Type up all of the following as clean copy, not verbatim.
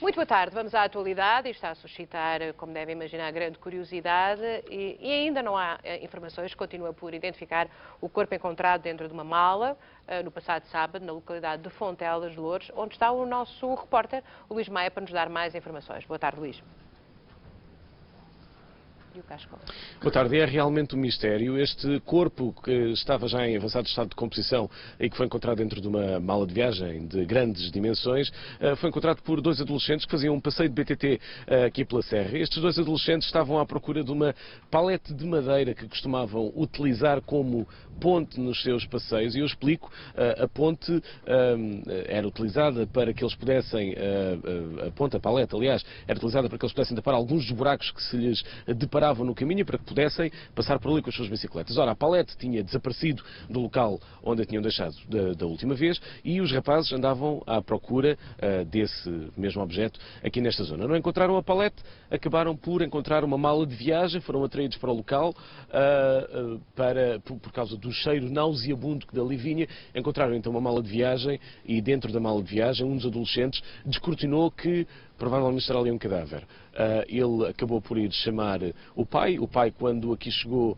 Muito boa tarde, vamos à atualidade. Isto está a suscitar, como devem imaginar, grande curiosidade e ainda não há informações. Continua por identificar o corpo encontrado dentro de uma mala no passado sábado, na localidade de Fontelas de Loures, onde está o nosso repórter, o Luís Maia, para nos dar mais informações. Boa tarde, Luís. Boa tarde. É realmente um mistério. Este corpo, que estava já em avançado estado de composição e que foi encontrado dentro de uma mala de viagem de grandes dimensões, foi encontrado por dois adolescentes que faziam um passeio de BTT aqui pela Serra. Estes dois adolescentes estavam à procura de uma palete de madeira que costumavam utilizar como ponte nos seus passeios, e eu explico. A ponte era utilizada para que eles pudessem, a palete, aliás, era utilizada para que eles pudessem tapar alguns dos buracos que se lhes deparavam no caminho, para que pudessem passar por ali com as suas bicicletas. Ora, a palete tinha desaparecido do local onde a tinham deixado da última vez, e os rapazes andavam à procura desse mesmo objeto aqui nesta zona. Não encontraram a palete, acabaram por encontrar uma mala de viagem, foram atraídos para o local por causa do cheiro nauseabundo que dali vinha. Encontraram então uma mala de viagem, e dentro da mala de viagem um dos adolescentes descortinou que provavelmente estará ali um cadáver. Ele acabou por ir chamar o pai. O pai, quando aqui chegou,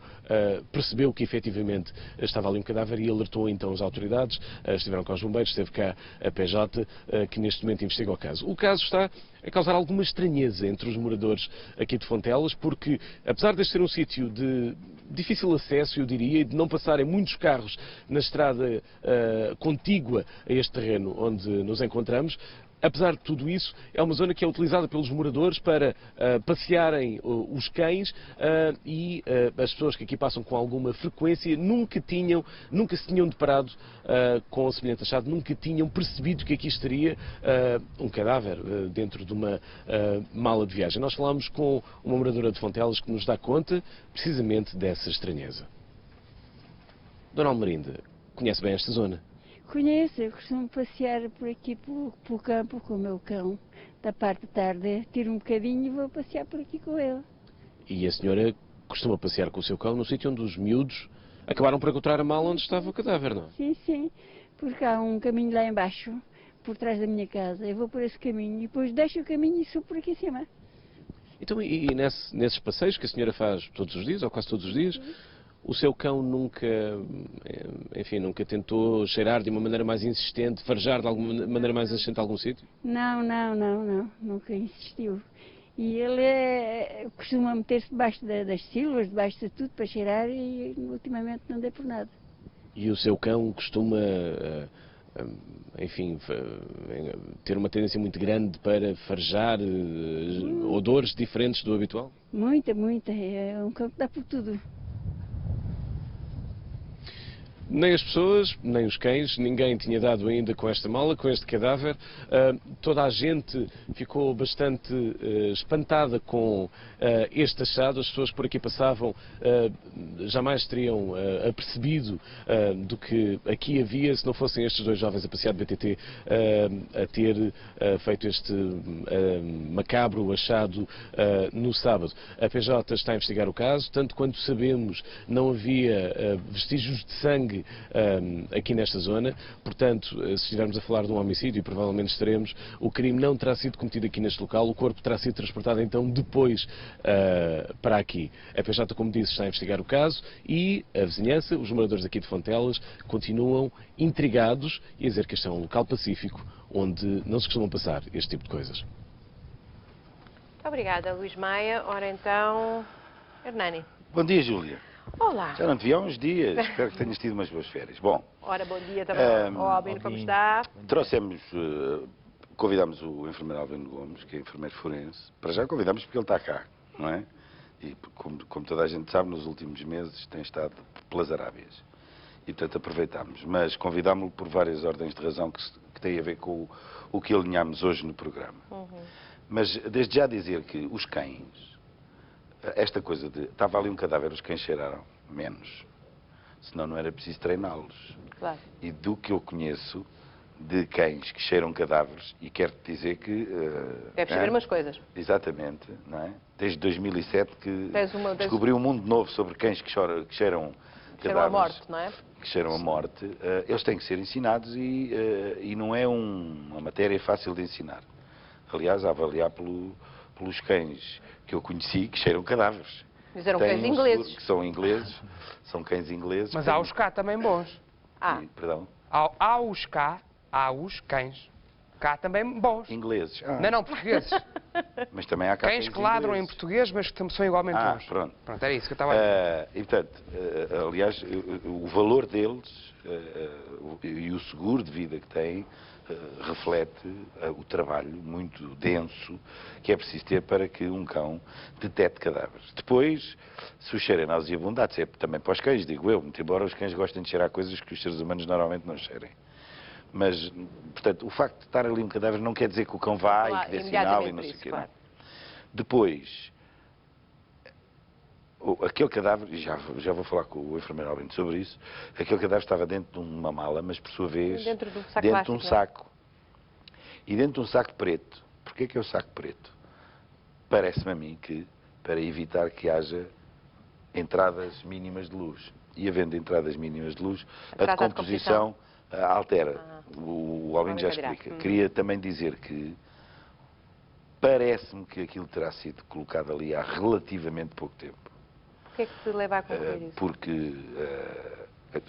percebeu que efetivamente estava ali um cadáver e alertou então as autoridades. Estiveram cá os bombeiros, esteve cá a PJ, que neste momento investiga o caso. O caso está a causar alguma estranheza entre os moradores aqui de Fontelas, porque, apesar de este ser um sítio de difícil acesso, eu diria, e de não passarem muitos carros na estrada contígua a este terreno onde nos encontramos, apesar de tudo isso, é uma zona que é utilizada pelos moradores para passearem os cães, e as pessoas que aqui passam com alguma frequência nunca se tinham deparado com o semelhante achado, nunca tinham percebido que aqui estaria um cadáver dentro de uma mala de viagem. Nós falámos com uma moradora de Fontelas que nos dá conta precisamente dessa estranheza. Dona Almerinda, conhece bem esta zona? Conheço, eu costumo passear por aqui pelo campo com o meu cão. Da parte da tarde, tiro um bocadinho e vou passear por aqui com ele. E a senhora costuma passear com o seu cão no sítio onde os miúdos acabaram por encontrar a mala onde estava o cadáver, não? Sim, sim, porque há um caminho lá embaixo, por trás da minha casa. Eu vou por esse caminho e depois deixo o caminho e subo por aqui em cima. Então, e nesses passeios que a senhora faz todos os dias, ou quase todos os dias, o seu cão nunca tentou cheirar de uma maneira mais insistente, farejar de alguma maneira mais insistente a algum sítio? Não, nunca insistiu. E ele costuma meter-se debaixo das silvas, debaixo de tudo, para cheirar, e ultimamente não dei por nada. E o seu cão costuma, ter uma tendência muito grande para farejar odores diferentes do habitual? Muita, é um cão que dá por tudo. Nem as pessoas, nem os cães, ninguém tinha dado ainda com esta mala, com este cadáver. Toda a gente ficou bastante espantada com este achado. As pessoas que por aqui passavam jamais teriam apercebido do que aqui havia, se não fossem estes dois jovens a passear de BTT a ter feito este macabro achado no sábado. A PJ está a investigar o caso. Tanto quanto sabemos, não havia vestígios de sangue aqui nesta zona. Portanto, se estivermos a falar de um homicídio, e provavelmente estaremos, o crime não terá sido cometido aqui neste local. O corpo terá sido transportado então depois para aqui. A PJ, como disse, está a investigar o caso, e a vizinhança, os moradores aqui de Fontelas, continuam intrigados e a dizer que este é um local pacífico onde não se costumam passar este tipo de coisas. Muito obrigada, Luís Maia. Ora então, Hernani. Bom dia, Júlia. Olá. Já não te vi há uns dias, espero que tenhas tido umas boas férias. Bom. Ora, bom dia também ao Albino, como está? Convidámos o enfermeiro Albino Gomes, que é enfermeiro forense. Para já convidámos porque ele está cá, não é? E como toda a gente sabe, nos últimos meses tem estado pelas Arábias. E portanto aproveitámos. Mas convidámo-lo por várias ordens de razão que têm a ver com o que alinhámos hoje no programa. Mas desde já dizer que os cães, esta coisa de estava ali um cadáver, os cães cheiraram menos, senão não era preciso treiná-los. Claro. E do que eu conheço de cães que cheiram cadáveres, e quero-te dizer que... Deves saber umas coisas. Exatamente, não é? Desde 2007 que descobri um mundo novo sobre cães que cheiram cadáveres. Cheiram a morte, não é? Que cheiram a morte. Eles têm que ser ensinados e não é uma matéria fácil de ensinar. Aliás, a avaliar pelos cães que eu conheci, que cheiram cadáveres. Mas eram Têm cães um ingleses. seguro, que são ingleses, são cães ingleses. Mas há os cá também bons. Perdão? Há os cá, há os cães. Cá também bons. Ingleses. Não, portugueses. Mas também há cá Cães que ladram em ingleses. português, mas que são igualmente bons. Pronto. Pronto, era isso que eu estava a dizer. E, portanto, aliás, o valor deles e o seguro de vida que têm reflete o trabalho muito denso que é preciso ter para que um cão detete cadáveres. Depois, se o cheiro é nauseabundo, há de ser também para os cães, digo eu, muito embora os cães gostem de cheirar coisas que os seres humanos normalmente não cheirem. Mas, portanto, o facto de estar ali um cadáver não quer dizer que o cão vá e que dê sinal e não sei o quê. Claro. Depois, aquele cadáver, e já vou falar com o enfermeiro Albino sobre isso, aquele cadáver estava dentro de uma mala, mas por sua vez Dentro de um saco dentro plástico, de um saco. E dentro de um saco preto. Porquê que é o saco preto? Parece-me a mim que para evitar que haja entradas mínimas de luz. E havendo entradas mínimas de luz, a decomposição altera. O Albino já explica. Queria também dizer que parece-me que aquilo terá sido colocado ali há relativamente pouco tempo. Porquê é que te leva a concluir isso? Porque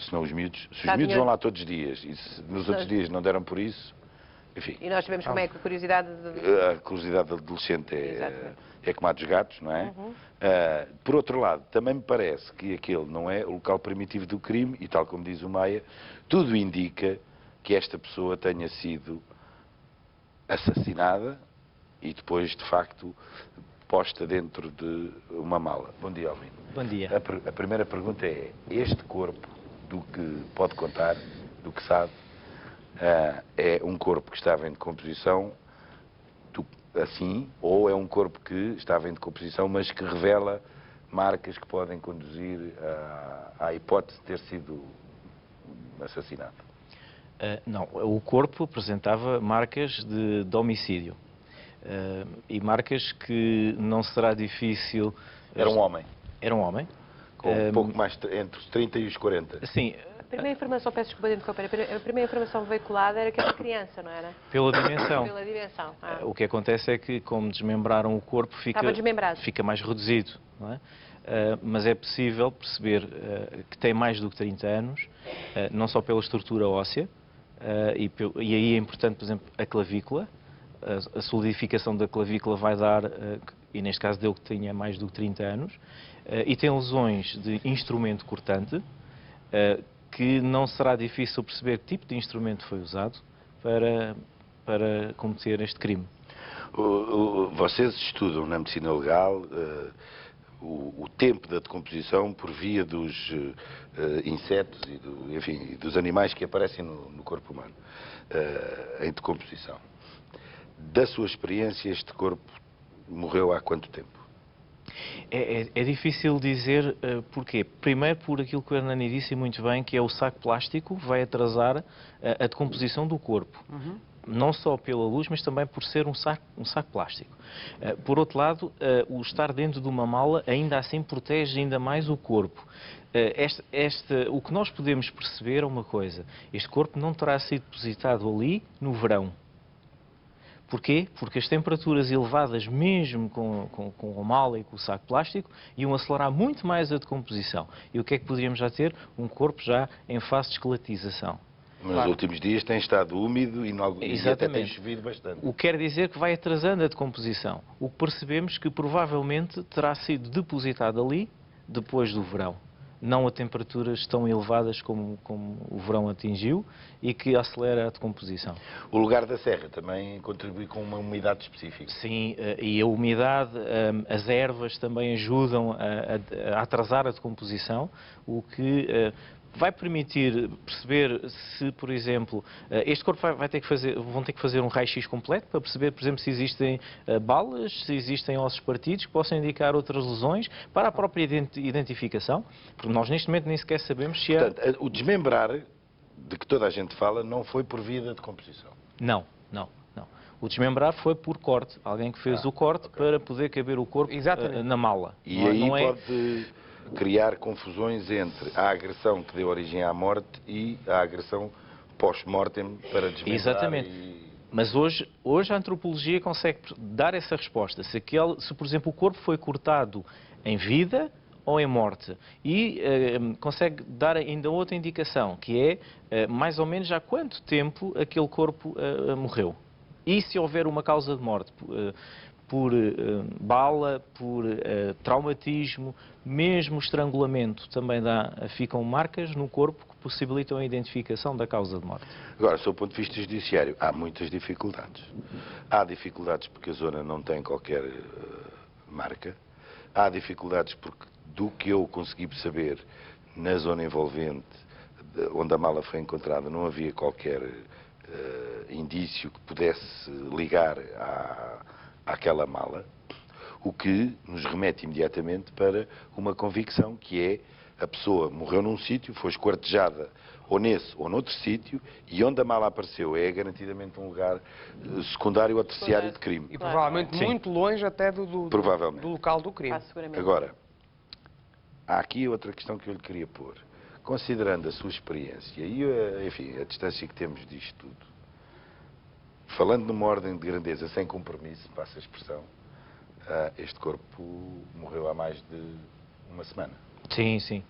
senão os miúdos vão lá todos os dias e se nos outros dias não deram por isso, enfim. E nós sabemos como é que a curiosidade... A curiosidade adolescente é como a dos gatos, não é? Por outro lado, também me parece que aquele não é o local primitivo do crime e, tal como diz o Maia, tudo indica que esta pessoa tenha sido assassinada e depois, de facto, posta dentro de uma mala. Bom dia, Albino. Bom dia. A primeira pergunta é, este corpo, do que pode contar, do que sabe, é um corpo que estava em decomposição assim, ou é um corpo que estava em decomposição, mas que revela marcas que podem conduzir à hipótese de ter sido assassinado? Não, o corpo apresentava marcas de homicídio. E marcas que não será difícil... Era um homem? Era um homem. Com um pouco mais entre os 30 e os 40? Sim. A primeira informação, peço desculpa de interromper, a primeira informação veiculada era que era criança, não era? Pela dimensão. Pela dimensão. O que acontece é que, como desmembraram o corpo, fica mais reduzido, não é? Mas é possível perceber que tem mais do que 30 anos, não só pela estrutura óssea, e aí é importante, por exemplo, a clavícula. A solidificação da clavícula vai dar, e neste caso deu que tinha mais do que 30 anos, e tem lesões de instrumento cortante, que não será difícil perceber que tipo de instrumento foi usado para cometer este crime. Vocês estudam na medicina legal o tempo da decomposição por via dos insetos e dos animais que aparecem no corpo humano em decomposição. Da sua experiência, este corpo morreu há quanto tempo? É difícil dizer porquê. Primeiro por aquilo que o Hernani disse muito bem, que é o saco plástico vai atrasar a decomposição do corpo. Não só pela luz, mas também por ser um saco plástico. Por outro lado, o estar dentro de uma mala ainda assim protege ainda mais o corpo. O que nós podemos perceber é uma coisa: este corpo não terá sido depositado ali no verão. Porquê? Porque as temperaturas elevadas, mesmo com a mala e com o saco plástico, iam acelerar muito mais a decomposição. E o que é que poderíamos já ter? Um corpo já em fase de esqueletização. Nos últimos dias tem estado úmido e até tem chovido bastante. O que quer dizer que vai atrasando a decomposição. O que percebemos que provavelmente terá sido depositado ali depois do verão. Não a temperaturas tão elevadas como o verão atingiu e que acelera a decomposição. O lugar da serra também contribui com uma umidade específica? Sim, e a umidade, as ervas também ajudam a atrasar a decomposição, o que vai permitir perceber se, por exemplo, este corpo vão ter que fazer um raio-x completo para perceber, por exemplo, se existem balas, se existem ossos partidos que possam indicar outras lesões para a própria identificação, porque nós neste momento nem sequer sabemos se Portanto, o desmembrar, de que toda a gente fala, não foi por via da decomposição? Não. O desmembrar foi por corte. Alguém que fez o corte para poder caber o corpo na mala. E aí pode criar confusões entre a agressão que deu origem à morte e a agressão post-mortem para desmembrar. Exatamente. Mas hoje a antropologia consegue dar essa resposta. Se, por exemplo, o corpo foi cortado em vida ou em morte. E consegue dar ainda outra indicação, que é mais ou menos há quanto tempo aquele corpo morreu. E se houver uma causa de morte por bala, por traumatismo, mesmo estrangulamento, também ficam marcas no corpo que possibilitam a identificação da causa de morte. Agora, sob o ponto de vista judiciário, há muitas dificuldades. Há dificuldades porque a zona não tem qualquer marca. Há dificuldades porque, do que eu consegui saber, na zona envolvente, onde a mala foi encontrada, não havia qualquer indício que pudesse ligar àquela mala, o que nos remete imediatamente para uma convicção, que é: a pessoa morreu num sítio, foi esquartejada ou nesse ou noutro sítio, e onde a mala apareceu é garantidamente um lugar secundário ou terciário de crime. E provavelmente muito longe até do local do crime. Agora, há aqui outra questão que eu lhe queria pôr. Considerando a sua experiência e, enfim, a distância que temos disto tudo, falando numa ordem de grandeza sem compromisso, passa a expressão, este corpo morreu há mais de uma semana. Sim.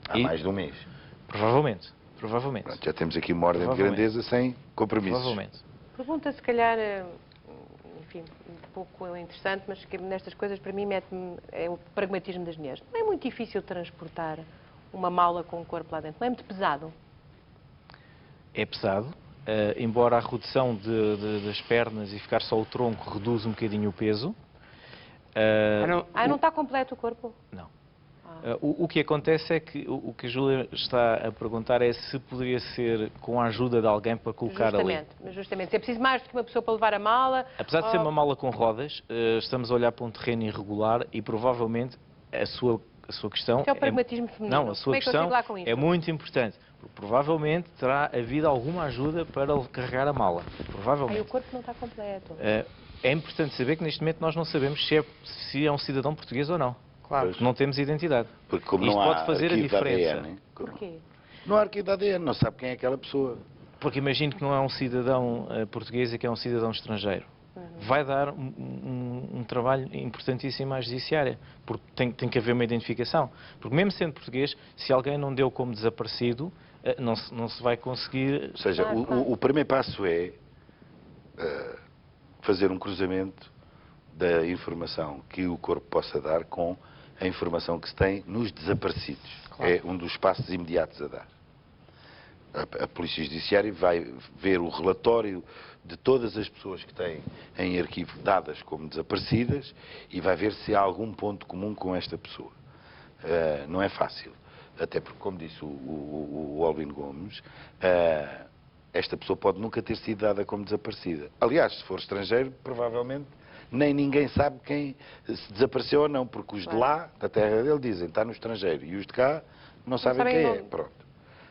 Há mais de um mês. Provavelmente. Pronto, já temos aqui uma ordem de grandeza sem compromissos. Provavelmente. Pergunta, se calhar, enfim, um pouco interessante, mas que nestas coisas, para mim, é o pragmatismo das mulheres. Não é muito difícil transportar uma mala com o corpo lá dentro? Não é muito pesado? É pesado, embora a redução das pernas e ficar só o tronco reduz um bocadinho o peso. Não está completo o corpo? Não. O que acontece é que o que a Júlia está a perguntar é se poderia ser com a ajuda de alguém para colocar ali. Justamente. Se é preciso mais do que uma pessoa para levar a mala... Apesar de ser uma mala com rodas, estamos a olhar para um terreno irregular e provavelmente a sua questão... Isso é o pragmatismo feminino. Não, a sua questão é muito importante. Provavelmente terá havido alguma ajuda para carregar a mala. Provavelmente. O corpo não está completo. É importante saber que neste momento nós não sabemos se é um cidadão português ou não. Claro. Não temos identidade. Porque como isto não pode há fazer a diferença. ADN, Porquê? Não há arquivo de ADN, não sabe quem é aquela pessoa. Porque imagino que não é um cidadão português e que é um cidadão estrangeiro. Vai dar um trabalho importantíssimo à judiciária, porque tem que haver uma identificação. Porque mesmo sendo português, se alguém não deu como desaparecido, não se vai conseguir... Ou seja, o primeiro passo é fazer um cruzamento da informação que o corpo possa dar com a informação que se tem nos desaparecidos. Claro. É um dos passos imediatos a dar. A Polícia Judiciária vai ver o relatório de todas as pessoas que têm em arquivo dadas como desaparecidas e vai ver se há algum ponto comum com esta pessoa. Não é fácil. Até porque, como disse o Alvin Gomes, esta pessoa pode nunca ter sido dada como desaparecida. Aliás, se for estrangeiro, provavelmente nem ninguém sabe quem se desapareceu ou não, porque os de lá, da terra dele, dizem está no estrangeiro, e os de cá não sabem quem é. Pronto.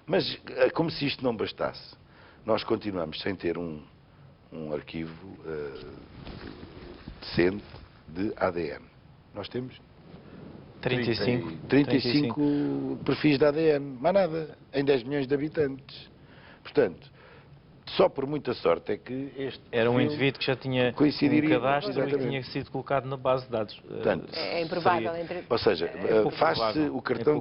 Mas, como se isto não bastasse, nós continuamos sem ter um arquivo decente de ADN. Nós temos 35 perfis de ADN, mais nada, em 10 milhões de habitantes. Portanto, só por muita sorte é que este era um indivíduo que já tinha um cadastro e que tinha sido colocado na base de dados. Portanto, é improvável. Ou seja, faz-se o cartão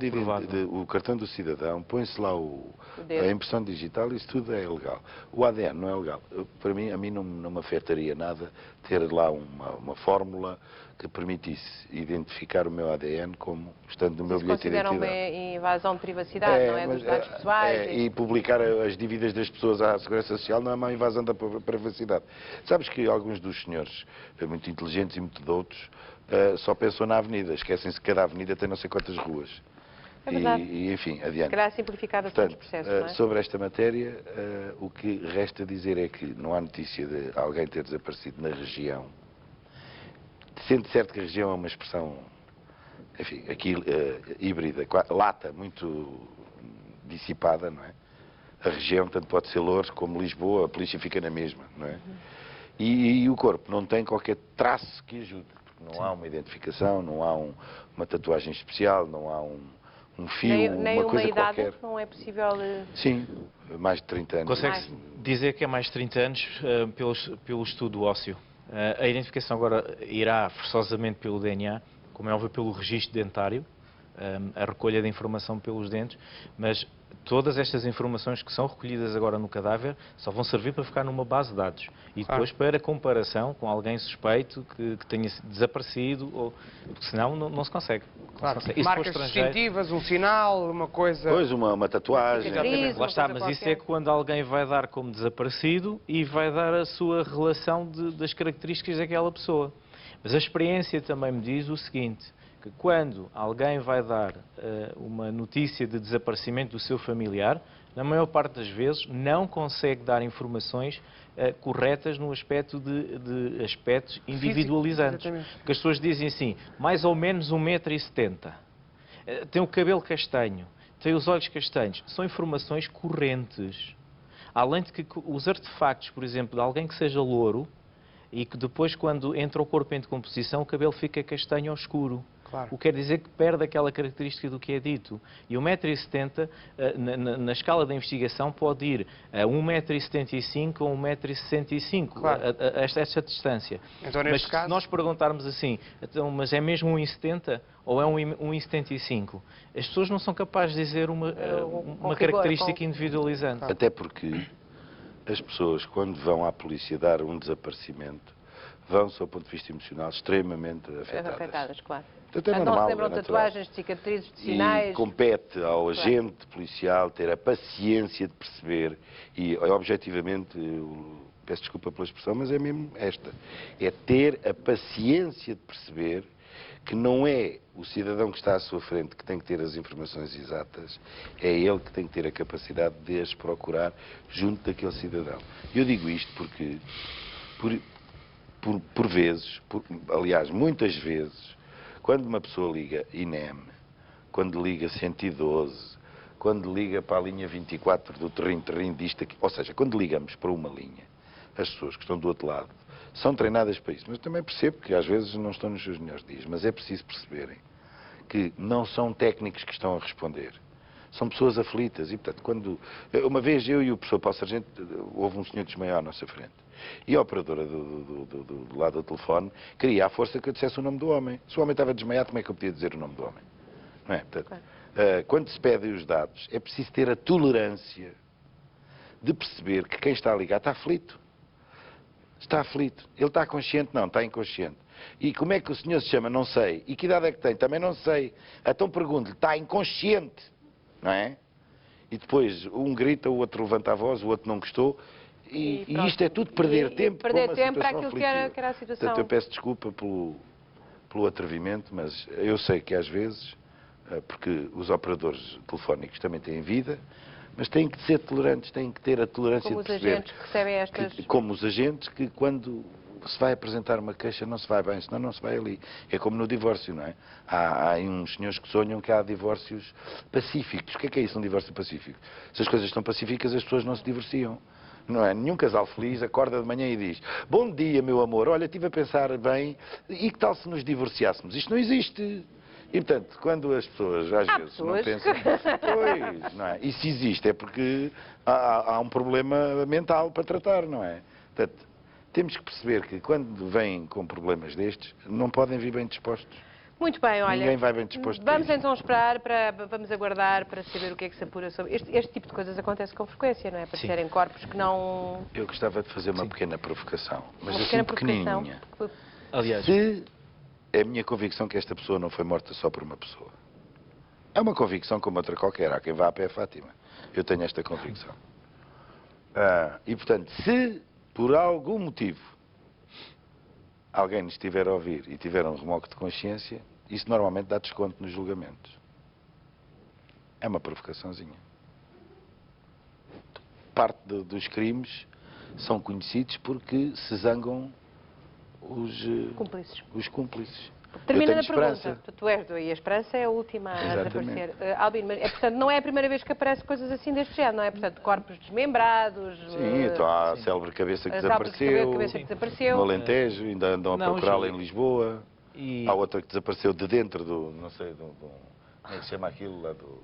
o cartão do cidadão, põe-se lá a impressão digital, isso tudo é legal. O ADN não é legal. Para mim, a mim não me afetaria nada ter lá uma fórmula que permitisse identificar o meu ADN como estando no meu bilhete de identidade. Consideram bem invasão de privacidade, não é? Dos dados pessoais. E publicar as dívidas das pessoas à Segurança Social não é uma invasão da privacidade. Sabes que alguns dos senhores, muito inteligentes e muito doutos, só pensam na avenida. Esquecem-se que cada avenida tem não sei quantas ruas. É verdade. E enfim, adiante. Se calhar simplificado todos os processos, não é? Sobre esta matéria, o que resta dizer é que não há notícia de alguém ter desaparecido na região. Sendo certo que a região é uma expressão, enfim, aqui híbrida, lata, muito dissipada, não é? A região tanto pode ser Loures como Lisboa, a polícia fica na mesma, não é? E o corpo não tem qualquer traço que ajude, porque não há uma identificação, não há uma tatuagem especial, não há um um fio, Nem uma uma coisa idade qualquer. não é possível... Sim, mais de 30 anos. Consegue-se dizer que é mais de 30 anos pelo estudo ósseo. A identificação agora irá forçosamente pelo DNA, como é óbvio pelo registro dentário, a recolha de informação pelos dentes, mas todas estas informações que são recolhidas agora no cadáver só vão servir para ficar numa base de dados e depois para comparação com alguém suspeito que tenha desaparecido, porque senão não se consegue. Claro, Não se consegue. E se for marcas estrangeiro- distintivas, um sinal, uma coisa... Pois, uma tatuagem. Cicatriz, Lá está, uma coisa mas isso é qualquer. quando alguém vai dar como desaparecido e vai dar a sua relação das características daquela pessoa. Mas a experiência também me diz o seguinte, que quando alguém vai dar uma notícia de desaparecimento do seu familiar, na maior parte das vezes não consegue dar informações corretas no aspecto de aspectos individualizantes. Exatamente. Porque as pessoas dizem assim, mais ou menos 1,70 m, tem o cabelo castanho, tem os olhos castanhos. São informações correntes. Além de que os artefactos, por exemplo, de alguém que seja louro e que depois, quando entra o corpo em decomposição, o cabelo fica castanho ou escuro. Claro. O que quer dizer que perde aquela característica do que é dito. E 1,70 m, na escala da investigação, pode ir a 1,75 m ou 1,65 m, Claro. a esta distância. Então, Mas neste caso... se nós perguntarmos assim, então, mas é mesmo 1,70 m ou é 1,75 m? As pessoas não são capazes de dizer uma rigor, característica individualizante. Até porque as pessoas, quando vão à polícia dar um desaparecimento, vão, do seu ponto de vista emocional, extremamente afetadas. Claro. Portanto, é Não normal, se lembram é de natural. tatuagens, de cicatrizes, de E sinais. compete ao agente policial ter a paciência de perceber e, objetivamente, eu peço desculpa pela expressão, mas é mesmo esta, é ter a paciência de perceber que não é o cidadão que está à sua frente que tem que ter as informações exatas, é ele que tem que ter a capacidade de as procurar junto daquele cidadão. Eu digo isto porque, por vezes, aliás, muitas vezes, quando uma pessoa liga INEM, quando liga 112, quando liga para a linha 24 do terreno disto aqui, ou seja, quando ligamos para uma linha, as pessoas que estão do outro lado são treinadas para isso. Mas também percebo que às vezes não estão nos seus melhores dias, mas é preciso perceberem que não são técnicos que estão a responder. São pessoas aflitas e, portanto, quando... Uma vez eu e o professor Paulo Sargento, houve um senhor que desmaiou à nossa frente. E a operadora do lado do telefone queria à força que eu dissesse o nome do homem. Se o homem estava desmaiado, como é que eu podia dizer o nome do homem? Não é? Portanto, quando se pedem os dados, é preciso ter a tolerância de perceber que quem está a ligar está aflito. Está aflito. Ele está consciente? Não, está inconsciente. E como é que o senhor se chama? Não sei. E que idade é que tem? Também não sei. Então pergunto-lhe, está inconsciente? Não é? E depois um grita, o outro levanta a voz, o outro não gostou. E isto é tudo perder tempo perder para uma tempo para situação aquilo que era a situação. Portanto, eu peço desculpa pelo atrevimento, mas eu sei que às vezes, porque os operadores telefónicos também têm vida, mas têm que ser tolerantes, têm que ter a tolerância Como de os perceber. agentes que recebem estas... Como os agentes que quando se vai apresentar uma queixa não se vai bem, senão não se vai ali. É como no divórcio, não é? Há uns senhores que sonham que há divórcios pacíficos. O que é isso, um divórcio pacífico? Se as coisas estão pacíficas, as pessoas não se divorciam. Não é? Nenhum casal feliz acorda de manhã e diz: bom dia, meu amor, olha, estive a pensar bem, e que tal se nos divorciássemos? Isto não existe. E, portanto, quando as pessoas às vezes pessoas. não pensam... Pois, não é? E se existe é porque há um problema mental para tratar, não é? Portanto, temos que perceber que quando vêm com problemas destes, não podem vir bem dispostos. Muito bem, olha. Ninguém vai bem disposto para Vamos isso. então esperar, vamos aguardar para saber o que é que se apura sobre... Este tipo de coisas acontece com frequência, não é? Para Sim. serem corpos que não... Eu gostava de fazer uma pequena provocação, mas Uma assim pequena provocação. pequenininha. Aliás, Se é a minha convicção que esta pessoa não foi morta só por uma pessoa. É uma convicção como outra qualquer. Há quem vá a pé a Fátima. Eu tenho esta convicção. E, portanto, se por algum motivo alguém nos estiver a ouvir e tiver um remoque de consciência, isso normalmente dá desconto nos julgamentos. É uma provocaçãozinha. Parte dos crimes são conhecidos porque se zangam Cúmplices. os cúmplices. Termina Eu na tenho pergunta. esperança. Tu és e a esperança é a última a Exatamente. desaparecer. Albino, mas, portanto, não é a primeira vez que aparecem coisas assim deste género, não é? Portanto, corpos desmembrados... Sim, então há a célebre cabeça que a célebre desapareceu, cabeça que desapareceu. no Alentejo, ainda andam a Não, procurá-la Gil. em Lisboa. e Há outra que desapareceu de dentro do, não sei, Como é que se chama aquilo lá do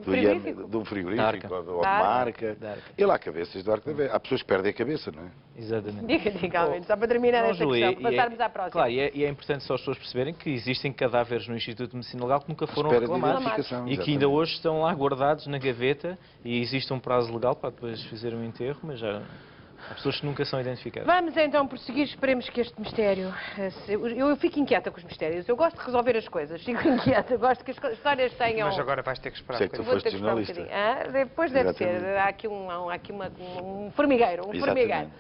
Frigorífico? do frigorífico, Da Arca. ou de Da Arca. marca. Da Arca. E lá cabeças do Arco da Velha. Há pessoas que perdem a cabeça, não é? Exatamente. Diga, Almeida, só para terminar Não, esta Júlia, questão, passarmos à próxima. Claro, e é importante só as pessoas perceberem que existem cadáveres no Instituto de Medicina Legal que nunca foram Espera de reclamados identificação, e que ainda exatamente. hoje estão lá guardados na gaveta e existe um prazo legal para depois fazer um enterro, mas já há pessoas que nunca são identificadas. Vamos então prosseguir, esperemos que este mistério... Eu fico inquieta com os mistérios, eu gosto de resolver as coisas, fico inquieta, gosto que as histórias tenham... Mas agora vais ter que esperar Sei um que tu bocadinho. Vou ter foste que esperar um jornalista. bocadinho. Depois deve ser, Exatamente. há aqui um formigueiro, Exatamente.